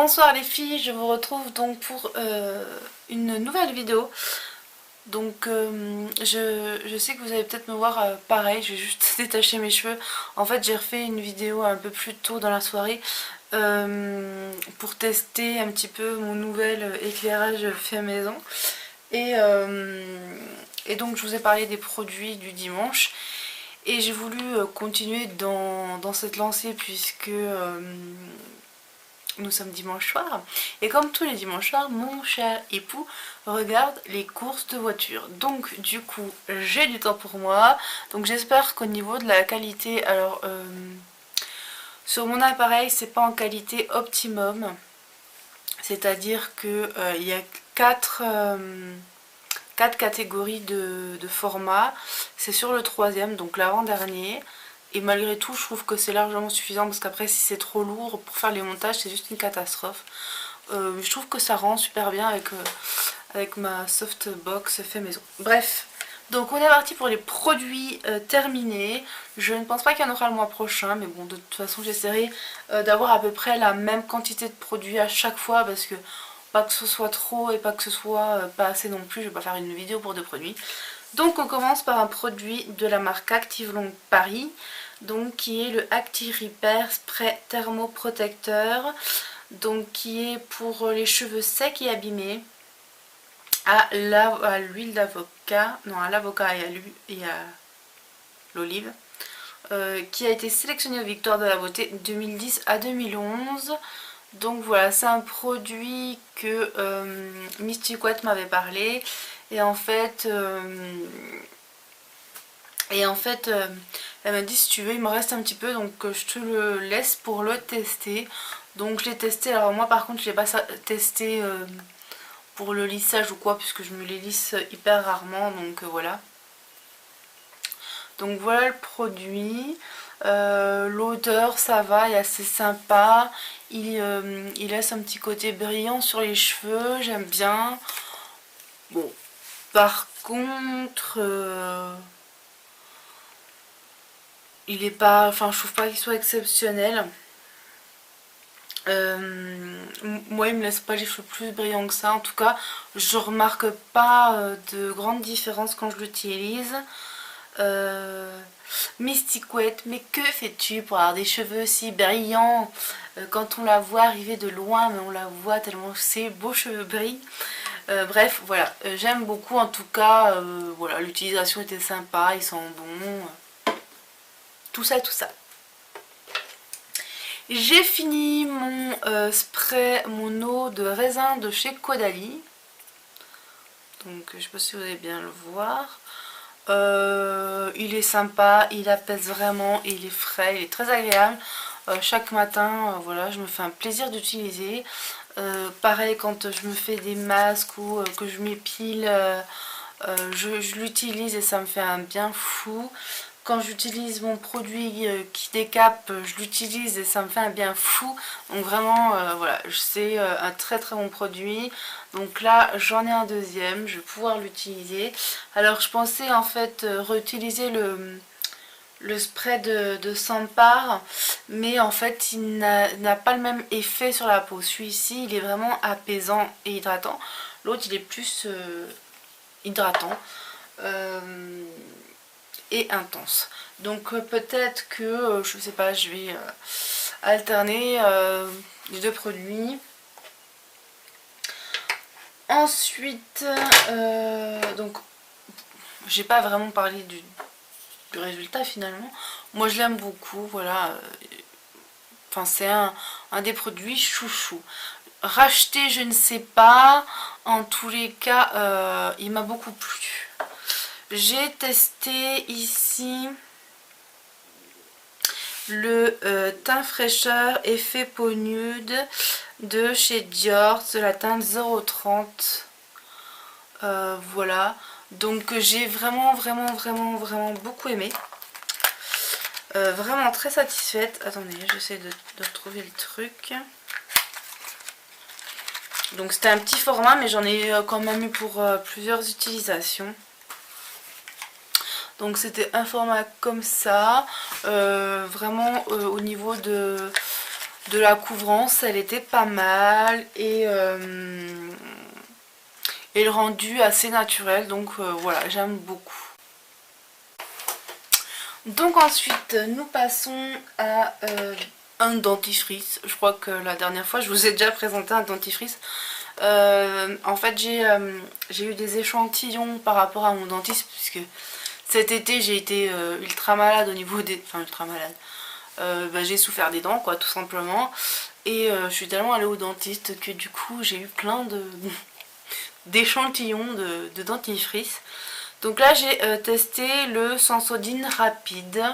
Bonsoir les filles, je vous retrouve donc pour une nouvelle vidéo. Donc je sais que vous allez peut-être me voir pareil, je vais juste détacher mes cheveux. En fait j'ai refait une vidéo un peu plus tôt dans la soirée pour tester un petit peu mon nouvel éclairage fait maison. Et donc je vous ai parlé des produits du dimanche. Et j'ai voulu continuer dans cette lancée puisque nous sommes dimanche soir. Et comme tous les dimanches soirs, mon cher époux regarde les courses de voiture. Donc du coup, j'ai du temps pour moi. Donc j'espère qu'au niveau de la qualité, alors sur mon appareil, c'est pas en qualité optimum. C'est-à-dire que il y a 4 catégories de format. C'est sur le troisième, donc l'avant-dernier. Et malgré tout, je trouve que c'est largement suffisant parce qu'après, si c'est trop lourd pour faire les montages, c'est juste une catastrophe. Je trouve que ça rend super bien avec ma softbox fait maison. Bref, donc on est parti pour les produits terminés. Je ne pense pas qu'il y en aura le mois prochain, mais bon, de toute façon, j'essaierai d'avoir à peu près la même quantité de produits à chaque fois parce que pas que ce soit trop et pas que ce soit pas assez non plus. Je vais pas faire une vidéo pour 2 produits. Donc on commence par un produit de la marque Active Long Paris, donc qui est le Active Repair Spray Thermoprotecteur, donc qui est pour les cheveux secs et abîmés, à l'huile d'avocat, non à l'avocat et à l'olive, qui a été sélectionné aux Victoires de la Beauté 2010 à 2011. Donc voilà, c'est un produit que Mystic Wet m'avait parlé. Et en fait, elle m'a dit si tu veux, il me reste un petit peu, donc je te le laisse pour le tester. Donc je l'ai testé. Alors moi par contre, je l'ai pas testé pour le lissage ou quoi, puisque je me les lisse hyper rarement. Donc voilà. Donc voilà le produit. L'odeur ça va, est assez sympa. Il laisse un petit côté brillant sur les cheveux, j'aime bien. Bon, par contre, il est pas, enfin je trouve pas qu'il soit exceptionnel. Moi il me laisse pas les cheveux plus brillants que ça. En tout cas, je remarque pas de grande différence quand je l'utilise. Mystic Wet, mais que fais-tu pour avoir des cheveux si brillants? Quand on la voit arriver de loin, mais on la voit tellement ses beaux cheveux brillent. Bref, voilà, j'aime beaucoup en tout cas. Voilà, l'utilisation était sympa, ils sont bons. Tout ça, tout ça. J'ai fini mon spray, mon eau de raisin de chez Caudalie. Donc je sais pas si vous allez bien le voir. Il est sympa, il apaise vraiment, il est frais, il est très agréable. Chaque matin, voilà, je me fais un plaisir d'utiliser. Pareil quand je me fais des masques ou que je m'épile, je l'utilise et ça me fait un bien fou. Quand j'utilise mon produit qui décape, je l'utilise et ça me fait un bien fou. Donc vraiment, voilà, c'est un très très bon produit. Donc là, j'en ai un deuxième, je vais pouvoir l'utiliser. Alors je pensais en fait réutiliser le spray de Sampar, mais en fait il n'a pas le même effet sur la peau. Celui-ci, il est vraiment apaisant et hydratant. L'autre, il est plus hydratant. Et intense. Donc peut-être que, je sais pas, je vais alterner les 2 produits. Ensuite, donc j'ai pas vraiment parlé du résultat finalement. Moi je l'aime beaucoup, voilà. Enfin c'est un des produits chouchou. Racheter je ne sais pas, en tous les cas il m'a beaucoup plu. J'ai testé ici le teint fraîcheur effet peau nude de chez Dior, de la teinte 030. Voilà, donc j'ai vraiment beaucoup aimé. Vraiment très satisfaite. Attendez, j'essaie de retrouver le truc. Donc c'était un petit format, mais j'en ai quand même eu pour plusieurs utilisations. Donc c'était un format comme ça, vraiment au niveau de la couvrance, elle était pas mal et le rendu assez naturel, donc voilà, j'aime beaucoup. Donc ensuite nous passons à un dentifrice. Je crois que la dernière fois je vous ai déjà présenté un dentifrice. En fait j'ai eu des échantillons par rapport à mon dentiste, puisque cet été j'ai été ultra malade au niveau des... Enfin ultra malade. J'ai souffert des dents quoi, tout simplement. Et je suis tellement allée au dentiste que du coup j'ai eu plein d'échantillons de dentifrice. Donc là j'ai testé le Sensodyne rapide.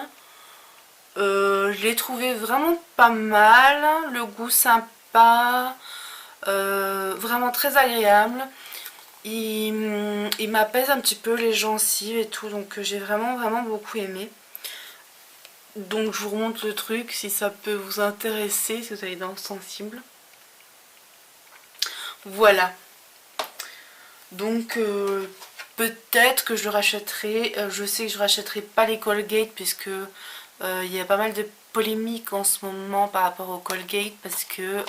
Je l'ai trouvé vraiment pas mal, le goût sympa, vraiment très agréable. Il m'apaise un petit peu les gencives et tout, donc j'ai vraiment beaucoup aimé. Donc je vous remonte le truc si ça peut vous intéresser, si vous avez des dents sensibles. Voilà. Donc peut-être que je le rachèterai. Je sais que je rachèterai pas les Colgate, puisque il y a pas mal de polémiques en ce moment par rapport aux Colgate, parce que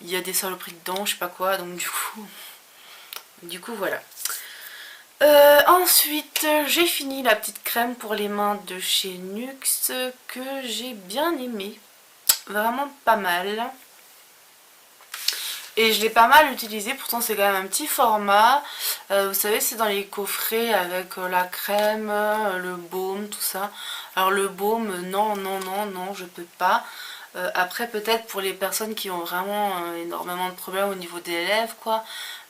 il y a des saloperies dedans, je sais pas quoi, donc du coup voilà. Ensuite j'ai fini la petite crème pour les mains de chez Nuxe, que j'ai bien aimé, vraiment pas mal. Et je l'ai pas mal utilisé, pourtant c'est quand même un petit format. Vous savez, c'est dans les coffrets avec la crème, le baume, tout ça. Alors le baume, non, je peux pas. Après peut-être pour les personnes qui ont vraiment énormément de problèmes au niveau des lèvres quoi.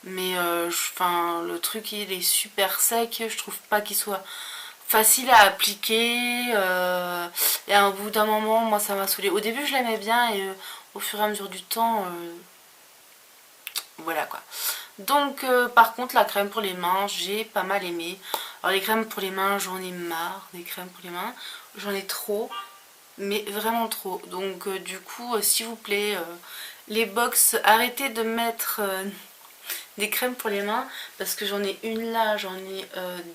Mais le truc il est super sec, je trouve pas qu'il soit facile à appliquer. Et à un bout d'un moment, moi ça m'a saoulé. Au début je l'aimais bien et au fur et à mesure du temps... voilà quoi. Donc par contre la crème pour les mains j'ai pas mal aimé. Alors les crèmes pour les mains j'en ai marre des crèmes pour les mains. J'en ai trop, mais vraiment trop. Donc du coup s'il vous plaît les box, arrêtez de mettre des crèmes pour les mains, parce que j'en ai une là, j'en ai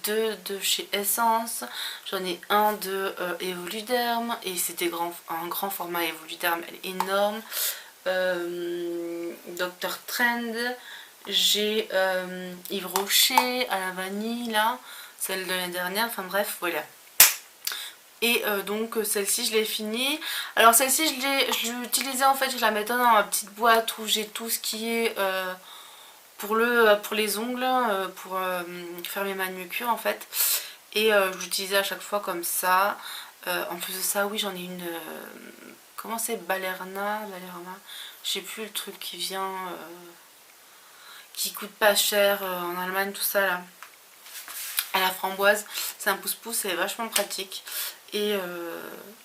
deux de chez Essence, j'en ai un de Evoluderm, et c'était un grand format Evoluderm, elle est énorme. Dr. Trend, j'ai Yves Rocher à la vanille là, celle de l'année dernière, enfin bref voilà. Et donc celle-ci je l'ai finie. Alors celle-ci je l'ai utilisée en fait, je la mettais dans ma petite boîte où j'ai tout ce qui est pour les ongles, pour faire mes manucures en fait. Et je l'utilisais à chaque fois comme ça. En plus de ça, oui j'en ai une... comment c'est, Balerna, je sais plus le truc qui vient, qui coûte pas cher en Allemagne, tout ça là, à la framboise. C'est un pouce-pouce, c'est vachement pratique. Et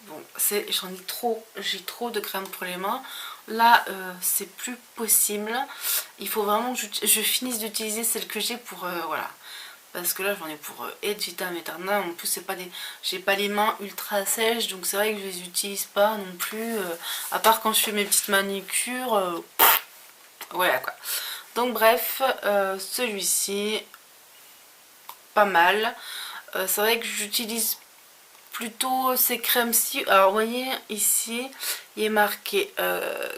bon, j'en ai trop, j'ai trop de crème pour les mains. Là, c'est plus possible. Il faut vraiment que je finisse d'utiliser celle que j'ai pour, voilà. Parce que là j'en ai pour Ed Vitam Aeternam. En plus c'est pas des, j'ai pas les mains ultra sèches, donc c'est vrai que je les utilise pas non plus, à part quand je fais mes petites manicures, voilà quoi. Donc bref, celui-ci pas mal. C'est vrai que j'utilise plutôt ces crèmes-ci. Alors vous voyez ici il est marqué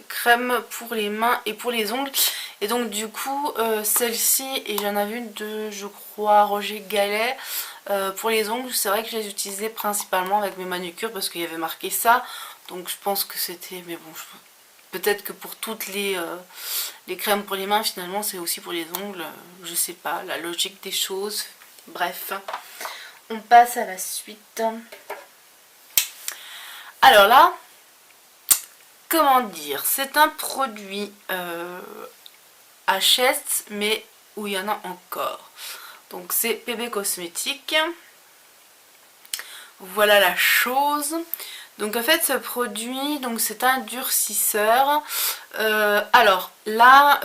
crème pour les mains et pour les ongles. Et donc du coup celle-ci, et j'en avais une de je crois Roger Gallet, pour les ongles. C'est vrai que je les utilisais principalement avec mes manucures parce qu'il y avait marqué ça. Donc je pense que c'était, mais bon, peut-être que pour toutes les crèmes pour les mains finalement c'est aussi pour les ongles. Je sais pas, la logique des choses. Bref, on passe à la suite. Alors là, comment dire, c'est un produit HS, mais où il y en a encore. Donc c'est PB Cosmétiques. Voilà la chose. Donc en fait ce produit, donc c'est un durcisseur. Alors là,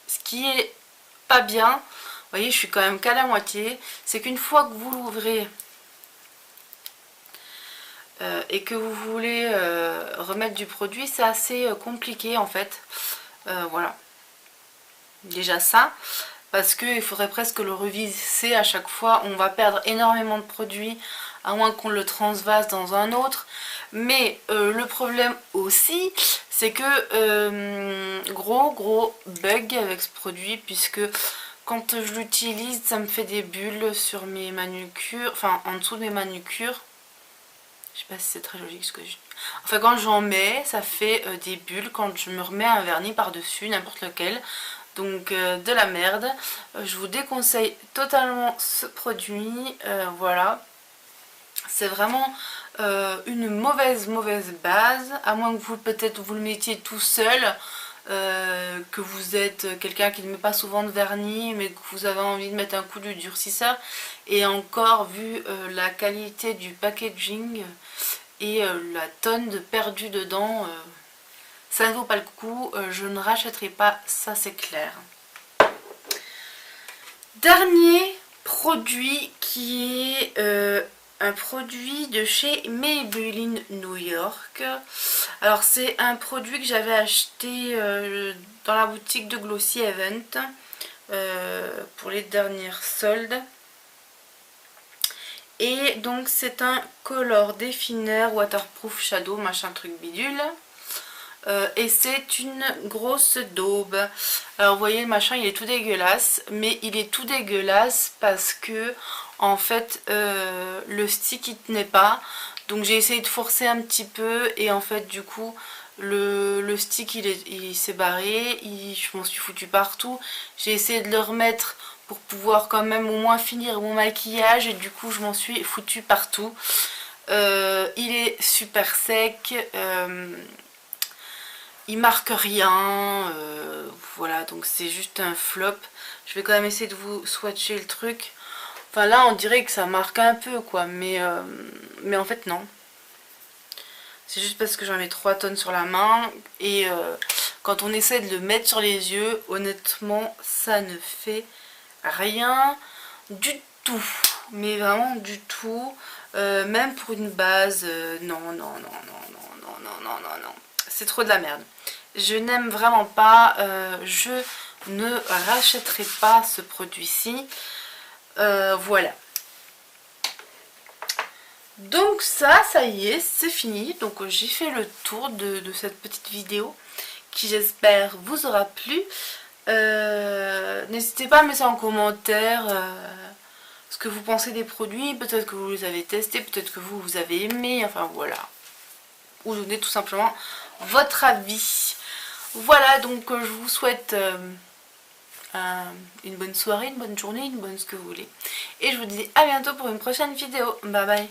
ce qui est pas bien, vous voyez je suis quand même qu'à la moitié, c'est qu'une fois que vous l'ouvrez et que vous voulez remettre du produit, c'est assez compliqué en fait. Voilà. Déjà ça. parce qu'il faudrait presque le revisser à chaque fois. On va perdre énormément de produits à moins qu'on le transvase dans un autre. Mais le problème aussi, c'est que gros bug avec ce produit, puisque quand je l'utilise, ça me fait des bulles sur mes manucures, enfin en dessous de mes manucures. Je sais pas si c'est très logique ce que je dis. Enfin, quand j'en mets, ça fait des bulles quand je me remets un vernis par-dessus, n'importe lequel. Donc de la merde. Je vous déconseille totalement ce produit. Voilà. C'est vraiment une mauvaise base. À moins que vous peut-être vous le mettiez tout seul. Que vous êtes quelqu'un qui ne met pas souvent de vernis, mais que vous avez envie de mettre un coup de durcisseur. Et encore, vu la qualité du packaging et la tonne de perdu dedans, ça ne vaut pas le coup. Je ne rachèterai pas, ça c'est clair. Dernier produit qui est un produit de chez Maybelline New York. Alors c'est un produit que j'avais acheté dans la boutique de Glossy Event pour les dernières soldes. Et donc c'est un color défineur waterproof shadow machin truc bidule. Et c'est une grosse daube. Alors vous voyez le machin il est tout dégueulasse, mais il est tout dégueulasse parce que en fait le stick il tenait pas, donc j'ai essayé de forcer un petit peu et en fait du coup le stick il s'est barré, je m'en suis foutu partout. J'ai essayé de le remettre pour pouvoir quand même au moins finir mon maquillage et du coup je m'en suis foutu partout. Il est super sec. Il marque rien, voilà, donc c'est juste un flop. Je vais quand même essayer de vous swatcher le truc. Enfin là on dirait que ça marque un peu quoi, mais en fait non. C'est juste parce que j'en mets 3 tonnes sur la main et quand on essaie de le mettre sur les yeux, honnêtement ça ne fait rien du tout. Mais vraiment du tout. Même pour une base, non. C'est trop de la merde. Je n'aime vraiment pas, je ne rachèterai pas ce produit-ci. Voilà. Donc ça y est, c'est fini. Donc j'ai fait le tour de cette petite vidéo qui j'espère vous aura plu. N'hésitez pas à me mettre en commentaire ce que vous pensez des produits. Peut-être que vous les avez testés, peut-être que vous avez aimé, enfin voilà. Ou donnez tout simplement votre avis. Voilà, donc je vous souhaite une bonne soirée, une bonne journée, une bonne ce que vous voulez. Et je vous dis à bientôt pour une prochaine vidéo. Bye bye.